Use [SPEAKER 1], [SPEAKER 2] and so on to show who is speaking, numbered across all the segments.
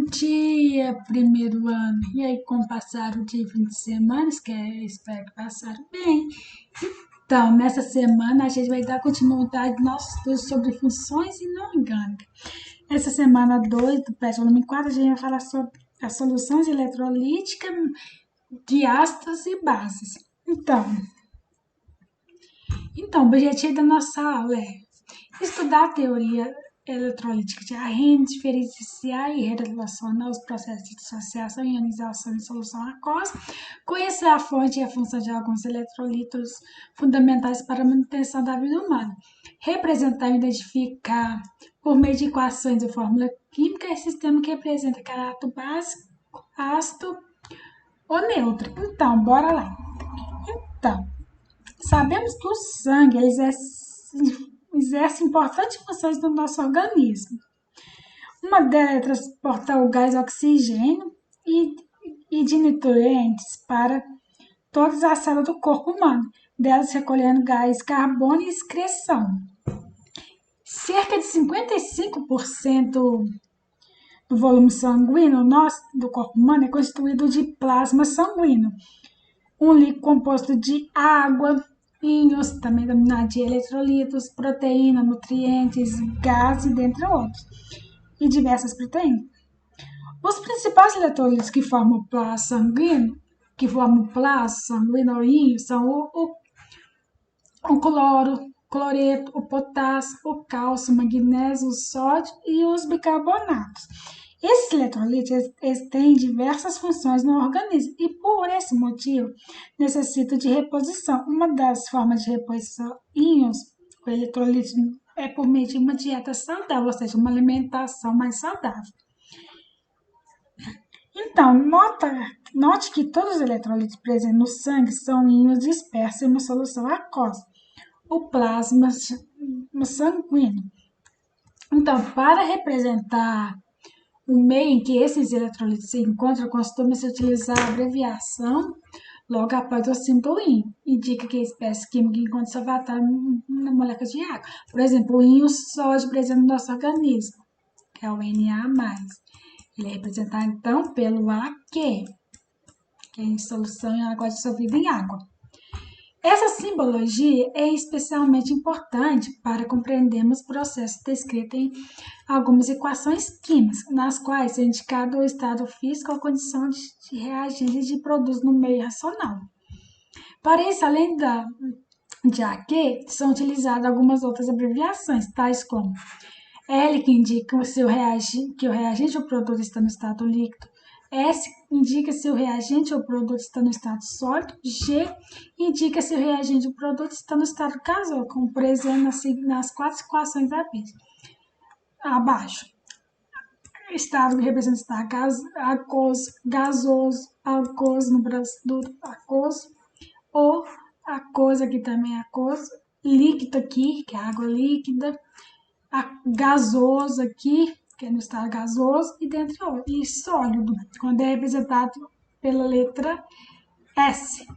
[SPEAKER 1] dia, primeiro ano. E aí, como passaram de fim de semana, espero que passaram bem. Então, nessa semana, a gente vai dar continuidade ao nosso estudo sobre funções inorgânicas. Essa semana 2 do PET volume 4, a gente vai falar sobre as soluções eletrolíticas de ácidos e bases. Então, o objetivo da nossa aula é estudar a teoria eletrolítica de Arrhenius, diferenciar e relacionar os processos de dissociação, ionização e solução aquosa, conhecer a fonte e a função de alguns eletrolitos fundamentais para a manutenção da vida humana, representar e identificar, por meio de equações e fórmula química, esse sistema que representa caráter básico, ácido ou neutro. Então, bora lá. Então, sabemos que o sangue exerce importantes funções no nosso organismo. Uma delas é transportar o gás oxigênio e de nutrientes para todas as células do corpo humano, delas recolhendo gás carbono e excreção. Cerca de 55% do volume sanguíneo do corpo humano é constituído de plasma sanguíneo, um líquido composto de água, íons, também denominado de eletrolitos, proteína, nutrientes, gases, dentre outros, e diversas proteínas. Os principais eletrolitos que formam o plasma sanguíneo ou íons são o cloro, cloreto, o potássio, o cálcio, o magnésio, o sódio e os bicarbonatos. Esses eletrolitos têm diversas funções no organismo e, por esse motivo, necessitam de reposição. Uma das formas de reposição íons, o eletrolito, é por meio de uma dieta saudável, ou seja, uma alimentação mais saudável. Então, note que todos os eletrolitos presentes no sangue são íons dispersos em uma solução aquosa, o plasma sanguíneo. Então, para representar o meio em que esses eletrolitos se encontram, costuma-se utilizar a abreviação logo após o símbolo íon. Indica que a espécie química encontra seu avatar na molécula de água. Por exemplo, o íon sódio presente no nosso organismo, que é o Na+. Ele é representado, então, pelo Aq, que é em solução em água dissolvida em água. Essa simbologia é especialmente importante para compreendermos processos descritos em algumas equações químicas, nas quais é indicado o estado físico ou a condição de reagente de produtos no meio racional. Para isso, além de Aq, são utilizadas algumas outras abreviações, tais como L, que indica que o reagente ou produto está no estado líquido. S indica se o reagente ou produto está no estado sólido. G indica se o reagente ou produto está no estado gasoso, como por exemplo nas quatro equações abaixo. Estado que representa estado aquoso, gasoso, aquoso no braço do aquoso, ou aquoso aqui também é aquoso, líquido aqui, que é água líquida, gasoso aqui, que é no estado gasoso, e dentre outros, e sólido, quando é representado pela letra S.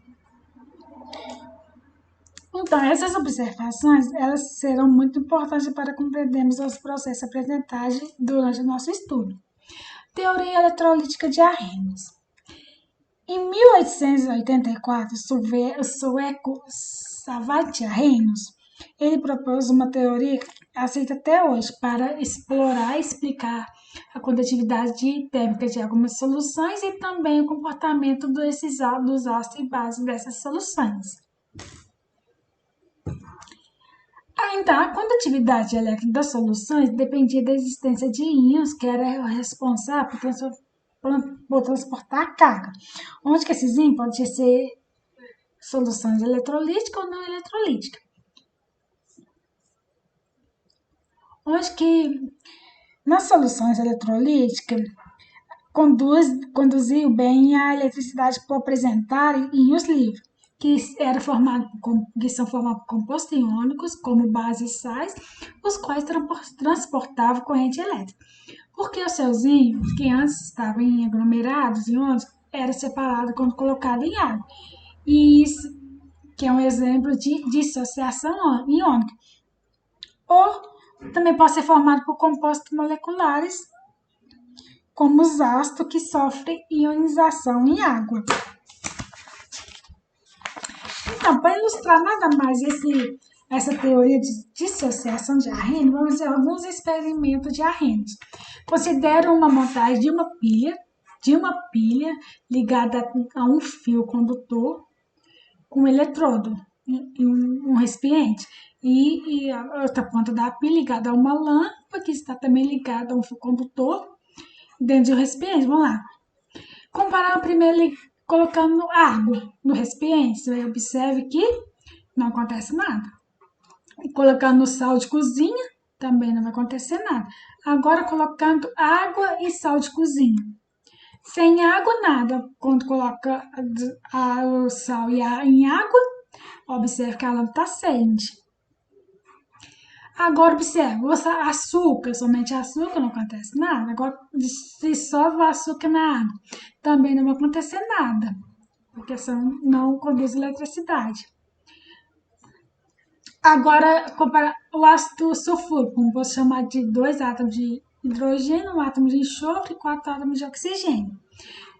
[SPEAKER 1] Então, essas observações, elas serão muito importantes para compreendermos os processos apresentados durante o nosso estudo. Teoria eletrolítica de Arrhenius. Em 1884, o sueco Savatti Arrhenius, ele propôs uma teoria aceita até hoje para explorar e explicar a condutividade térmica de algumas soluções e também o comportamento dos ácidos e bases dessas soluções. Então, a condutividade elétrica das soluções dependia da existência de íons, que era responsável por transportar a carga, onde que esses íons podem ser soluções eletrolíticas ou não eletrolíticas. Onde que nas soluções eletrolíticas conduziu bem a eletricidade por apresentar íons livres, que são formados por compostos iônicos, como bases sais, os quais transportavam corrente elétrica. Porque os seus íons, que antes estavam em aglomerados iônicos, eram separados quando colocados em água. E isso que é um exemplo de dissociação iônica. Ou também pode ser formado por compostos moleculares, como os ácidos que sofrem ionização em água. Então, para ilustrar nada mais essa teoria de dissociação de Arrhenius, vamos ver alguns experimentos de Arrhenius. Considero uma montagem de uma pilha ligada a um fio condutor com um eletrodo em um recipiente e a outra ponta da pilha ligada a uma lâmpada que está também ligada a um fio condutor dentro de um recipiente. Vamos lá. Comparar primeiro colocando água no recipiente, você observe que não acontece nada. Colocando sal de cozinha, também não vai acontecer nada. Agora, colocando água e sal de cozinha. Sem água, nada. Quando coloca o sal em água, observe que a lâmpada acende. Agora, observe, açúcar, somente açúcar, não acontece nada. Agora, se dissolve o açúcar na água, também não vai acontecer nada, porque não conduz eletricidade. Agora, comparar o ácido sulfúrico, como posso chamar de 2 átomos de hidrogênio, 1 átomo de enxofre e 4 átomos de oxigênio.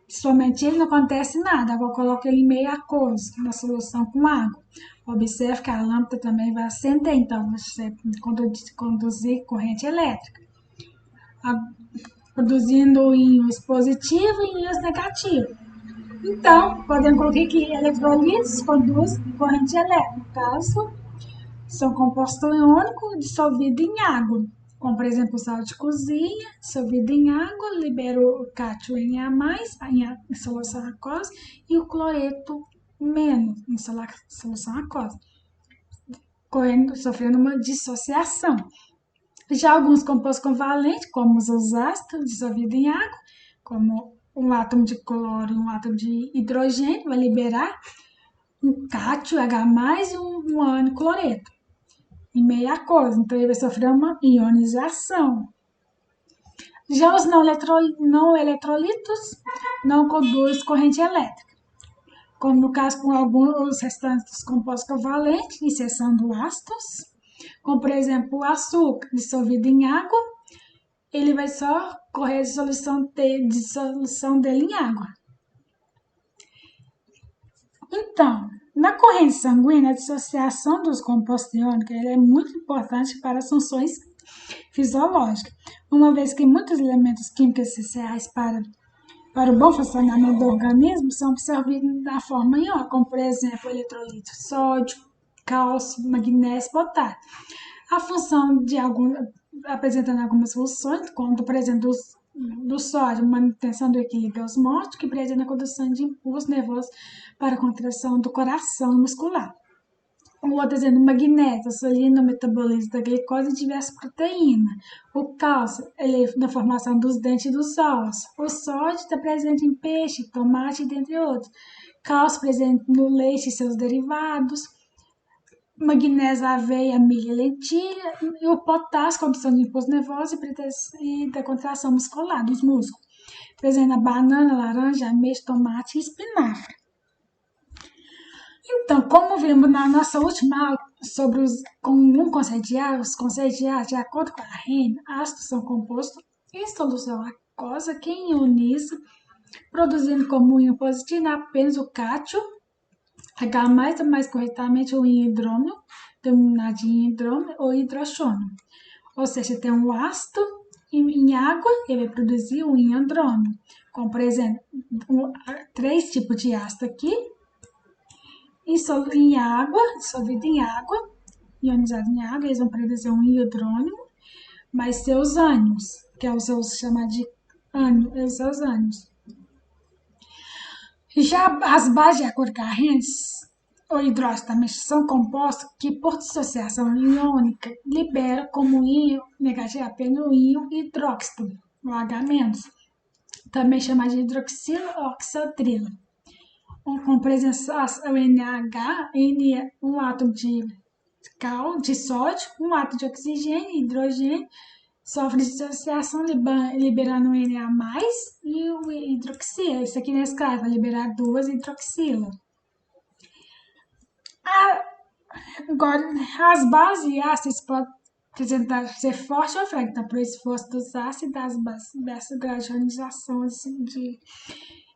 [SPEAKER 1] Somente ele não acontece nada. Agora coloco ele meio aquoso, na solução com água. Observe que a lâmpada também vai acender, então você conduzir corrente elétrica, produzindo íons positivos e íons negativos. Então, podemos colocar que eletrolitos conduzem corrente elétrica. No caso, são compostos iônicos dissolvidos em água, como por exemplo o sal de cozinha, dissolvido em água, libera o cátio Na+, em solução aquosa, e o cloreto menos em solução aquosa, sofrendo uma dissociação. Já alguns compostos covalentes, como os ácidos dissolvidos em água, como um átomo de cloro e um átomo de hidrogênio, vai liberar um cátio H+, e um ânion cloreto em meio aquosa, então ele vai sofrer uma ionização. Já os não eletrolitos não conduzem corrente elétrica, como no caso com alguns restantes dos compostos covalentes, exceção do ácidos, como por exemplo o açúcar dissolvido em água, ele vai só correr a dissolução dele em água. Então, na corrente sanguínea, a dissociação dos compostos iônicos é muito importante para as funções fisiológicas, uma vez que muitos elementos químicos essenciais para o bom funcionamento do organismo são absorvidos na forma iônica, como por exemplo o eletrolito sódio, cálcio, magnésio e potássio. A função apresentando algumas funções, como por exemplo do sódio, manutenção do equilíbrio osmótico, que presente a condução de impulso nervoso para a contração do coração muscular. O outro exemplo, o magnésio, auxilia no metabolismo da glicose e diversas proteínas. O cálcio, ele na formação dos dentes e dos ossos. O sódio está presente em peixe, tomate, dentre outros. Cálcio presente no leite e seus derivados. Magnésio, aveia, milho e lentilha. E o potássio, condução de impulso nervoso e da contração muscular dos músculos. Presente na banana, laranja, ameixa, tomate e espinafre. Então, como vimos na nossa última aula sobre os conceitos de ar, de acordo com a Arrhenius, ácidos são compostos em solução aquosa que ioniza, produzindo como íon positivo apenas o cátio, H+, ou mais corretamente o íon hidrônio, denominado de hidrônio ou hidroxônio. Ou seja, tem um ácido em água, ele vai produzir o íon hidrônio, como por exemplo, 3 tipos de ácido aqui, em água, dissolvido em água, ionizado em água, eles vão produzir um hidrônio, mas seus ânions, que é os chamados de ânions, seus ânions. Já as bases de acordo com a Arrhenius, o hidróxido também são compostos que, por dissociação iônica, liberam como íon negativo apenas o íon hidróxido, o H-, também chamado de hidroxila ou oxotrila. Com presença o NH, um átomo de sódio, um átomo de oxigênio e hidrogênio, sofre dissociação liberando o Na+, e o hidroxila. Isso aqui nesse caso vai liberar 2 hidroxila. Agora, as bases ácidas apresentar ser forte ou fraco. Então, por esforço dos ácidos e das bases dessa grau de ionização assim,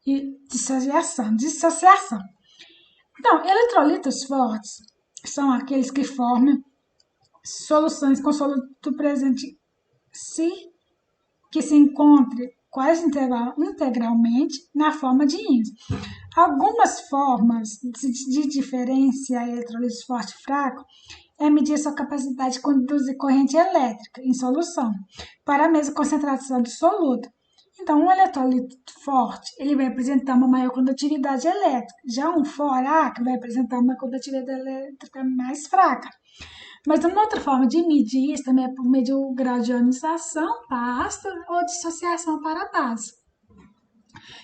[SPEAKER 1] e dissociação. Então, eletrolitos fortes são aqueles que formam soluções com soluto presente que se encontre quase integralmente na forma de íons. Algumas formas de diferenciar eletrólito forte e fraco é medir sua capacidade de conduzir corrente elétrica em solução para a mesma concentração de soluto. Então, um eletrólito forte ele vai apresentar uma maior condutividade elétrica, já um fraco vai apresentar uma condutividade elétrica mais fraca. Mas uma outra forma de medir isso também é por medir o grau de ionização para ácido ou dissociação para a base,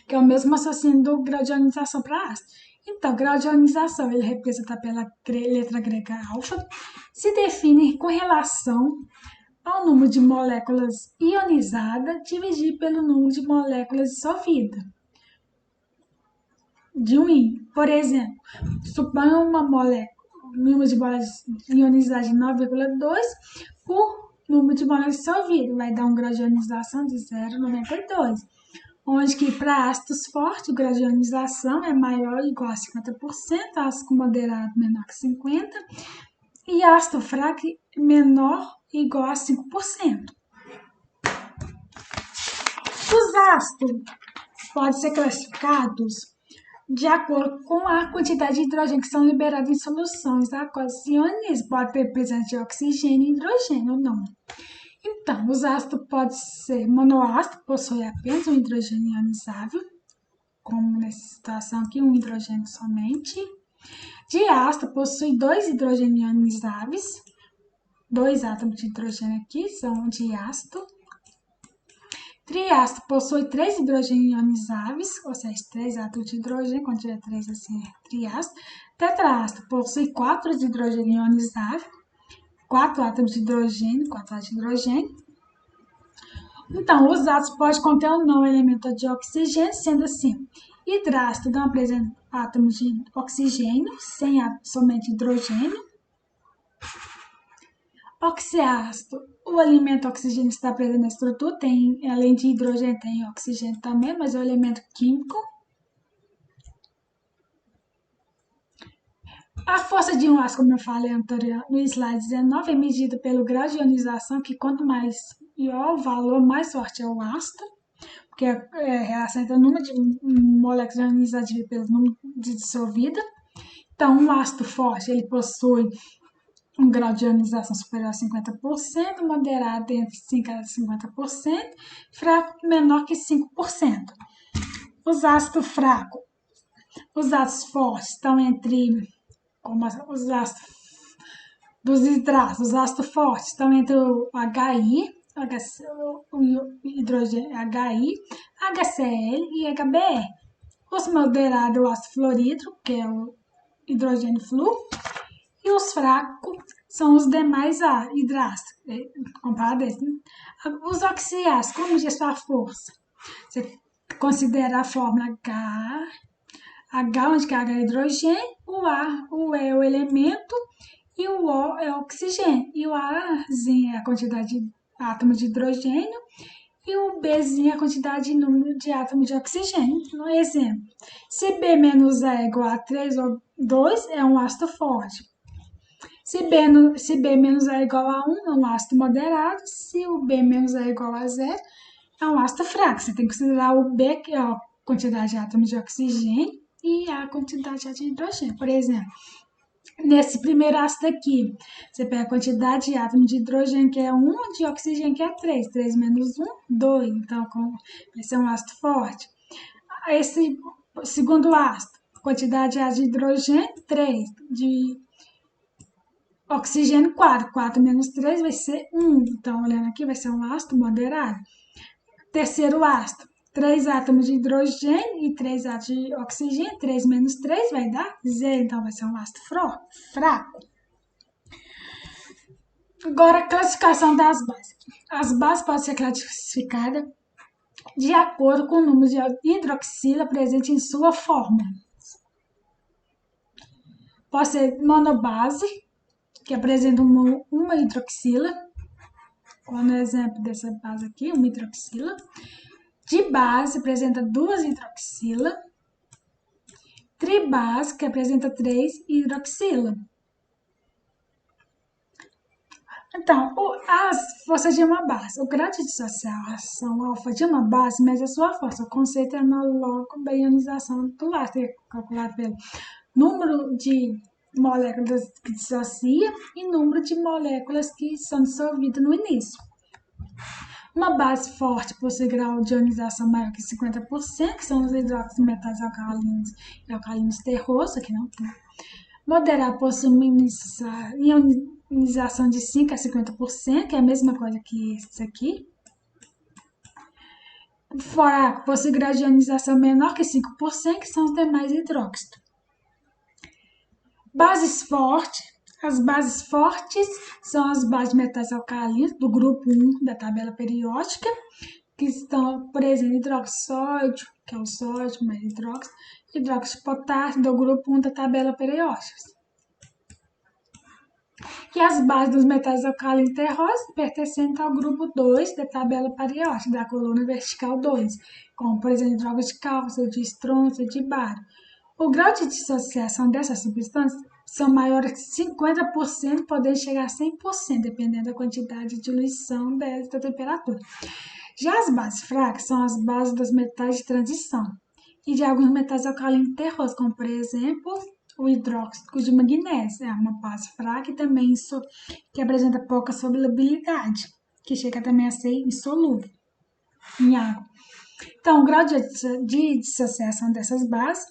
[SPEAKER 1] que é o mesmo raciocínio do grau de ionização para ácido. Então, o grau de ionização, ele representa pela letra grega alfa, se define com relação ao número de moléculas ionizadas dividido pelo número de moléculas dissolvidas de um íon. Por exemplo, suponha uma molécula, número de moléculas ionizadas de 9,2 por número de moléculas dissolvidas, vai dar um grau de ionização de 0,92. Onde que para ácidos fortes o grau de ionização é maior ou igual a 50%, ácido moderado menor que 50%, e ácido fraco menor ou igual a 5%. Os ácidos podem ser classificados de acordo com a quantidade de hidrogênio que são liberados em soluções aquosas e íons, pode ter presença de oxigênio e hidrogênio ou não. Então, os ácidos podem ser monoácido, possui apenas um hidrogênio ionizável, como nessa situação aqui, um hidrogênio somente. Diácido possui dois hidrogênios ionizáveis, dois átomos de hidrogênio aqui são diácido. Triácido possui três hidrogênios ionizáveis, ou seja, três átomos de hidrogênio, quando tiver três assim é triácido. Tetraácido possui quatro hidrogênios ionizáveis, quatro átomos de hidrogênio, Então, os átomos podem conter ou não elemento de oxigênio, sendo assim, hidrácido não apresenta átomos de oxigênio, sem somente hidrogênio. Oxiácido, o elemento oxigênio está presente na estrutura, tem, além de hidrogênio, tem oxigênio também, mas é um elemento químico. A força de um ácido, como eu falei anterior, no slide 19, é medida pelo grau de ionização, que quanto maior o valor, mais forte é o ácido, porque é a relação entre o número de moléculas ionizadas dividido pelo número de dissolvida. Então, um ácido forte, ele possui um grau de ionização superior a 50%, moderado entre 5% a 50%, fraco menor que 5%. Os ácidos fracos, os ácidos fortes estão entre, como os ácidos dos hidrácidos, os ácidos fortes estão entre o HI, o hidrogênio HI, HCl e HBr. Os moderados, o ácido fluorídrico, que é o hidrogênio flu, e os fracos são os demais hidrácidos, comparado a esse. Os oxiácidos, como diz sua força? Você considera a fórmula H, onde que H é hidrogênio, o E é o elemento e o O é o oxigênio. E o Azinho é a quantidade de átomos de hidrogênio e o Bzinho é a quantidade de número de átomos de oxigênio. No exemplo, se B menos A é igual a 3 ou 2, é um ácido forte. Se B menos A é igual a 1, é um ácido moderado. Se o B menos A é igual a 0, é um ácido fraco. Você tem que considerar o B, que é a quantidade de átomos de oxigênio, e a quantidade de hidrogênio. Por exemplo, nesse primeiro ácido aqui, você pega a quantidade de átomos de hidrogênio, que é 1, de oxigênio, que é 3. 3 menos 1, 2. Então, esse é um ácido forte. Esse segundo ácido, quantidade de hidrogênio, 3. De oxigênio, 4. 4 menos 3 vai ser 1. Então, olhando aqui, vai ser um ácido moderado. Terceiro ácido, 3 átomos de hidrogênio e 3 átomos de oxigênio. 3 menos 3 vai dar 0. Então, vai ser um ácido fraco. Agora, a classificação das bases. As bases podem ser classificadas de acordo com o número de hidroxila presente em sua fórmula. Pode ser monobase, que apresenta uma hidroxila, Qual é o exemplo dessa base aqui? Uma hidroxila. De base apresenta 2 hidroxila. Tribase, que apresenta 3 hidroxila. Então, as forças de uma base. O grau de dissociação alfa de uma base mede a sua força. O conceito é analógico da ionização do ácido, calculado pelo número de moléculas que dissocia e número de moléculas que são dissolvidas no início. Uma base forte possui grau de ionização maior que 50%, que são os hidróxidos de metais alcalinos e alcalinos terrosos, aqui não tem. Moderado possui uma ionização de 5 a 50%, que é a mesma coisa que esse aqui. Fraco possui grau de ionização menor que 5%, que são os demais hidróxidos. Bases fortes. As bases fortes são as bases de metais alcalinos do grupo 1 da tabela periódica, que estão, por exemplo, hidroxódio, que é o sódio mais hidróxido, hidróxido de potássio do grupo 1 da tabela periódica. E as bases dos metais alcalinos terrosos pertencendo ao grupo 2 da tabela periódica, da coluna vertical 2, como, por exemplo, hidróxido de cálcio, de estrôncio, de bário. O grau de dissociação dessas substâncias são maiores que 50%, podendo chegar a 100%, dependendo da quantidade de diluição da temperatura. Já as bases fracas são as bases dos metais de transição e de alguns metais alcalinos terrosos, como, por exemplo, o hidróxido de magnésio. É uma base fraca e também que apresenta pouca solubilidade, que chega também a ser insolúvel em água. Então, o grau de dissociação dessas bases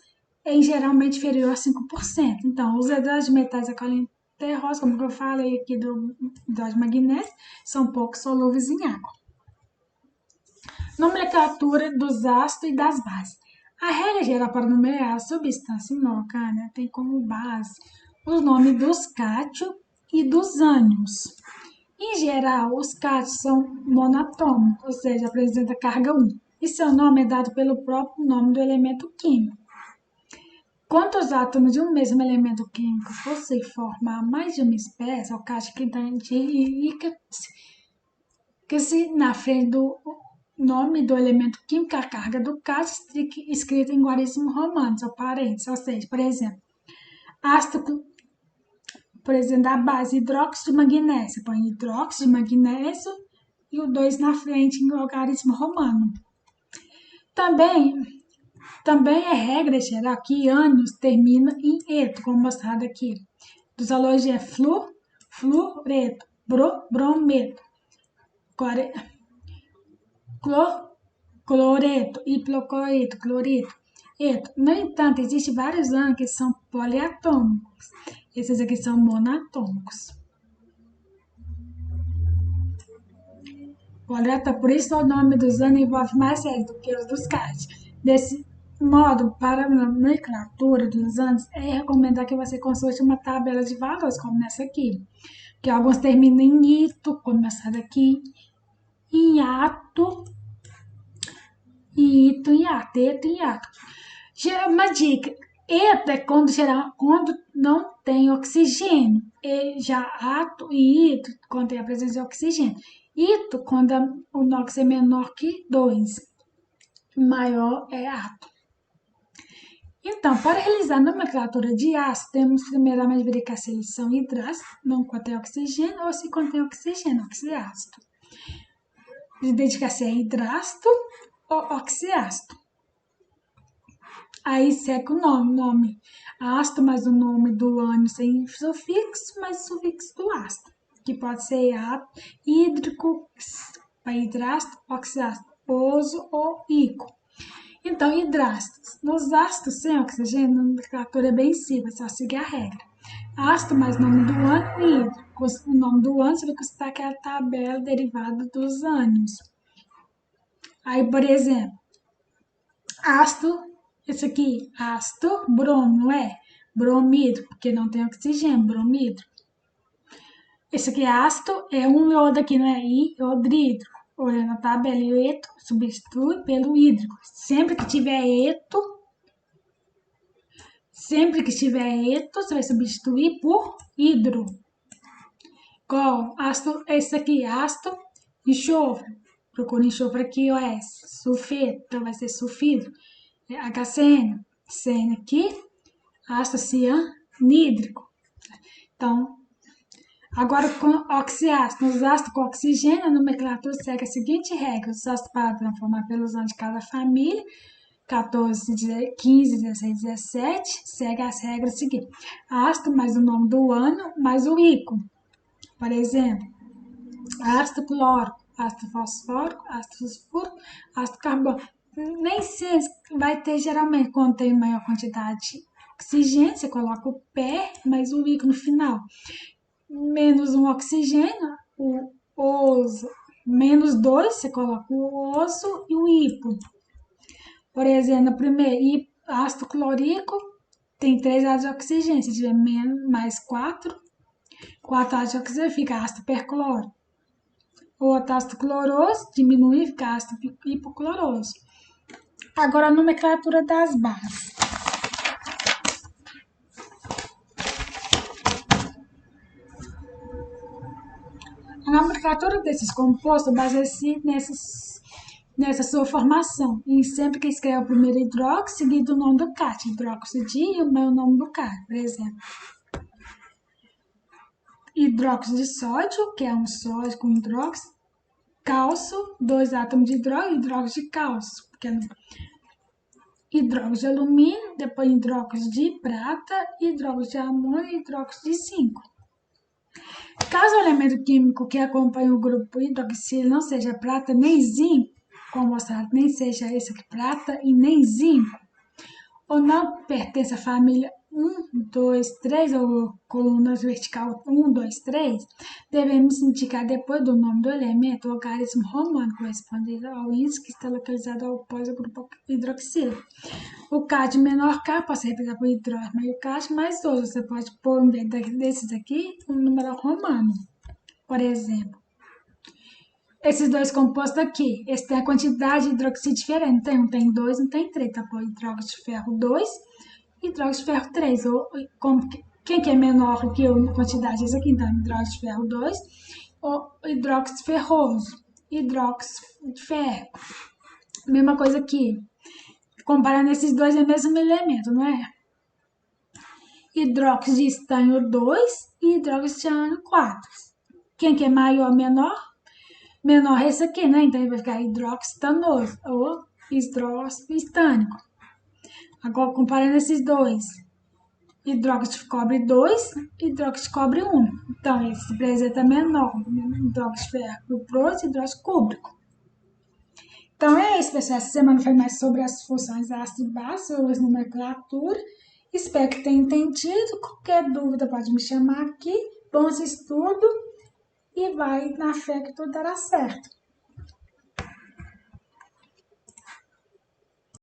[SPEAKER 1] é geralmente inferior a 5%. Então, os hidróxidos de metais alcalinos terrosos, como eu falei aqui do hidróxido de magnésio, são pouco solúveis em água. Nomenclatura dos ácidos e das bases. A regra geral para numerar a substância inorgânica tem como base os nomes dos cátions e dos ânions. Em geral, os cátions são monatômicos, ou seja, apresentam carga 1, e seu nome é dado pelo próprio nome do elemento químico. Quando os átomos de um mesmo elemento químico possuem forma a mais de uma espécie, o cátion que se na frente do nome do elemento químico, a carga do cátion escrita em guarismo romano, ou parênteses, ou seja, por exemplo, ácido, por exemplo, da base hidróxido de magnésio, põe hidróxido de magnésio e o 2 na frente em logaritmo romano. Também é regra geral que ânions termina em eto, como mostrado aqui. Dos halogênios é fluoreto, brometo, cloreto, hipocloreto, cloreto, eto. No entanto, existem vários ânions que são poliatômicos. Esses aqui são monatômicos. Por isso o nome dos ânions envolve mais ênfase do que os dos cátions. Desse modo, para a nomenclatura dos ânions, é recomendado que você consulte uma tabela de valores, como nessa aqui. Que alguns terminam em ito, como essa daqui, em ato, eto e ato. Uma dica, eto é quando não tem oxigênio, e já ato e ito quando tem a presença de oxigênio. Ito quando o NOx é menor que 2, maior é ato. Então, para realizar a nomenclatura de ácido, temos primeiramente verificar se eles são hidrácidos, não contém oxigênio, ou se contém oxigênio, oxiácido. Identificar se é hidrácido ou oxiácido. Aí segue o nome. Ácido mais o nome do ânion sem sufixo, mais o sufixo do ácido, que pode ser hídrico, hidrácido, oxiácido, oso ou ico. Então, hidrácidos. Nos ácidos sem oxigênio, a nomenclatura é bem simples, só seguir a regra. Ácido mais o nome do ânion e hídrico. O nome do ânion, você vai constar aquela tabela derivada dos ânions. Aí, por exemplo, ácido, esse aqui, ácido, bromo, não é? Bromídrico, porque não tem oxigênio, bromídrico. Esse aqui é ácido, é um iodo aqui, não é? Iodrídrico. Olhando a tabela, o eto substitui pelo hídrico. Sempre que tiver eto, você vai substituir por hidro. Igual ácido, esse aqui, ácido Enxofre, procura enxofre aqui, OS. Sulfeto, então vai ser sulfido. HCN, CN aqui, ácido cianídrico. Então, agora com oxiácido, nos ácidos com oxigênio, a nomenclatura segue a seguinte regra: os ácidos padrão formados pelos anos de cada família, 14, 15, 16, 17, segue as regras seguintes: ácido mais o nome do ano, mais o ícone. Por exemplo, ácido clórico, ácido fosfórico, ácido sulfúrico, ácido carbônico. Nem sei, vai ter geralmente, quando tem maior quantidade de oxigênio, você coloca o pé, mais o ícone no final. Menos um oxigênio, o oso. Menos 2, você coloca o oso e o hipo. Por exemplo, no primeiro, ácido clorírico tem 3 átomos de oxigênio. Se tiver menos, mais 4 átomos de oxigênio, fica ácido percloro. O outro ácido cloroso diminui, fica ácido hipocloroso. Agora a nomenclatura das bases. A nomenclatura desses compostos baseia-se nessa sua formação, e sempre que escreve o primeiro hidróxido, seguido o nome do cátion, hidróxido de e o meu nome do cátion, por exemplo. Hidróxido de sódio, que é um sódio com hidróxido, cálcio, 2 átomos de hidróxido de cálcio, porque é hidróxido de alumínio, depois hidróxido de prata, hidróxido de amônio e hidróxido de zinco. Caso o elemento químico que acompanha o grupo hidroxilo não seja prata nem zinco, como mostrado, nem seja esse aqui prata e nem zinco, ou não pertence à família 1, 2, 3 ou coluna vertical 1, 2, 3, devemos indicar depois do nome do elemento o logaritmo romano correspondente ao índice que está localizado após o grupo hidroxilo. O K de menor K pode ser representado por hidrógeno meio K mais 2. Você pode pôr, em vez desses aqui, um número romano, por exemplo. Esses dois compostos aqui, eles têm a quantidade de hidroxígeno diferente. Um tem 2, um tem 3. Tá? Por hidróxido de ferro 2 e hidróxido de ferro 3. Ou, quem que é menor que a quantidade? Esse aqui, então, hidróxido de ferro 2 ou hidróxido ferroso. Hidróxido de ferro. Mesma coisa aqui. Comparando esses dois, é o mesmo elemento, não é? Hidróxido de estânio 2 e hidróxido de estânio 4. Quem que é maior ou menor? Menor é esse aqui, né? Então, ele vai ficar hidroxitanoso ou hidróxido estânico. Agora, comparando esses dois. Hidróxido de cobre 2 e hidróxido de cobre 1. Então, esse representa menor. Hidróxido de ferro 2 e hidróxido cúbrico. Então é isso, pessoal. Essa semana foi mais sobre as funções ácido e base, sobre as nomenclatura. Espero que tenham entendido. Qualquer dúvida pode me chamar aqui. Bons estudos e vai na fé que tudo dará certo.